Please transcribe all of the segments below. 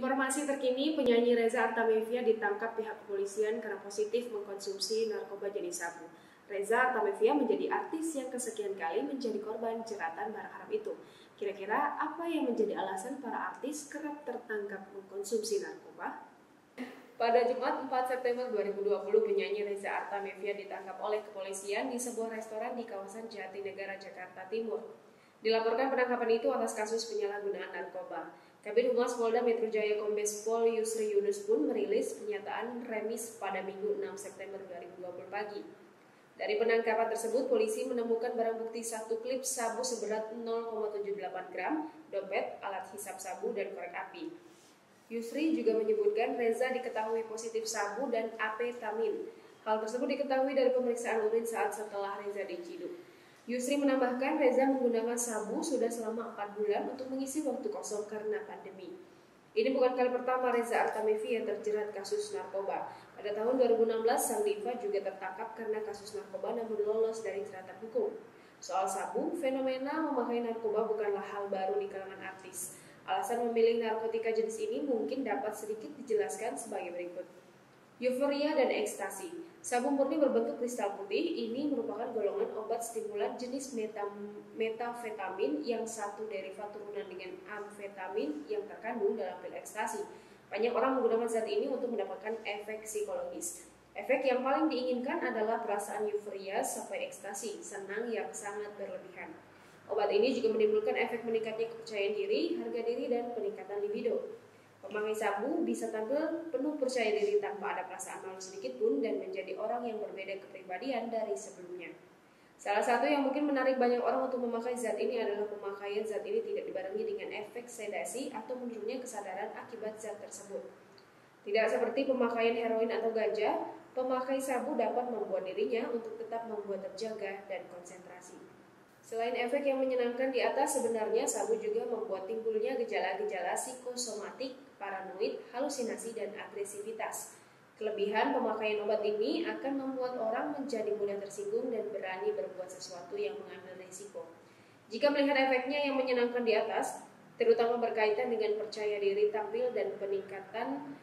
Informasi terkini, penyanyi Reza Artamevia ditangkap pihak kepolisian karena positif mengkonsumsi narkoba jenis sabu. Reza Artamevia menjadi artis yang kesekian kali menjadi korban jeratan barang haram itu. Kira-kira apa yang menjadi alasan para artis kerap tertangkap mengkonsumsi narkoba? Pada Jumat 4 September 2020, penyanyi Reza Artamevia ditangkap oleh kepolisian di sebuah restoran di kawasan Jatinegara, Jakarta Timur. Dilaporkan penangkapan itu atas kasus penyalahgunaan narkoba. Kabid Humas Polda Metro Jaya Kombes Pol Yusri Yunus pun merilis pernyataan remis pada Minggu 6 September 2020 pagi. Dari penangkapan tersebut, polisi menemukan barang bukti 1 klip sabu seberat 0,78 gram, dompet, alat hisap sabu, dan korek api. Yusri juga menyebutkan Reza diketahui positif sabu dan amfetamin. Hal tersebut diketahui dari pemeriksaan urin saat setelah Reza diciduk. Yusri menambahkan Reza menggunakan sabu sudah selama 4 bulan untuk mengisi waktu kosong karena pandemi. Ini bukan kali pertama Reza Artamevia terjerat kasus narkoba. Pada tahun 2016, sang diva juga tertangkap karena kasus narkoba namun lolos dari jeratan hukum. Soal sabu, fenomena memakai narkoba bukanlah hal baru di kalangan artis. Alasan memilih narkotika jenis ini mungkin dapat sedikit dijelaskan sebagai berikut. Euforia dan ekstasi. Sabu murni berbentuk kristal putih ini merupakan golongan obat stimulan jenis metafetamin yang satu derivat turunan dengan amfetamin yang terkandung dalam pil ekstasi. Banyak orang menggunakan zat ini untuk mendapatkan efek psikologis. Efek yang paling diinginkan adalah perasaan euforia sampai ekstasi, senang yang sangat berlebihan. Obat ini juga menimbulkan efek meningkatnya kepercayaan diri, harga diri, dan peningkatan libido. Pemakai sabu bisa tampil penuh percaya diri tanpa ada perasaan malu sedikit pun dan menjadi orang yang berbeda kepribadian dari sebelumnya. Salah satu yang mungkin menarik banyak orang untuk memakai zat ini adalah pemakaian zat ini tidak dibarengi dengan efek sedasi atau menurunnya kesadaran akibat zat tersebut. Tidak seperti pemakaian heroin atau ganja, pemakai sabu dapat membuat dirinya untuk tetap membuat terjaga dan konsentrasi. Selain efek yang menyenangkan di atas, sebenarnya sabu juga membuat timbulnya gejala-gejala psikosomatik, paranoid, halusinasi, dan agresivitas. Kelebihan pemakaian obat ini akan membuat orang menjadi mudah tersinggung dan berani berbuat sesuatu yang mengambil risiko. Jika melihat efeknya yang menyenangkan di atas, terutama berkaitan dengan percaya diri tampil dan peningkatan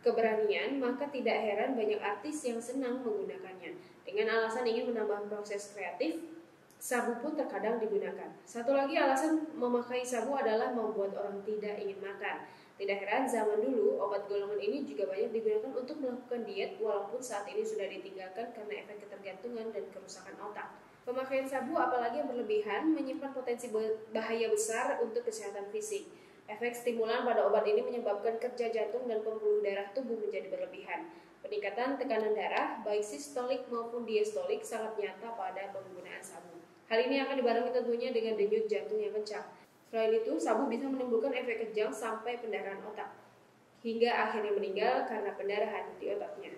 keberanian, maka tidak heran banyak artis yang senang menggunakannya. Dengan alasan ingin menambah proses kreatif, sabu pun terkadang digunakan. Satu lagi alasan memakai sabu adalah membuat orang tidak ingin makan. Tidak heran zaman dulu obat golongan ini juga banyak digunakan untuk melakukan diet walaupun saat ini sudah ditinggalkan karena efek ketergantungan dan kerusakan otak. Pemakaian sabu apalagi yang berlebihan menyimpan potensi bahaya besar untuk kesehatan fisik. Efek stimulan pada obat ini menyebabkan kerja jantung dan pembuluh darah tubuh menjadi berlebihan. Peningkatan tekanan darah, baik sistolik maupun diastolik, sangat nyata pada penggunaan sabu. Hal ini akan dibarengi tentunya dengan denyut jantung yang kencang. Selain itu, sabu bisa menimbulkan efek kejang sampai pendarahan otak, hingga akhirnya meninggal karena pendarahan di otaknya.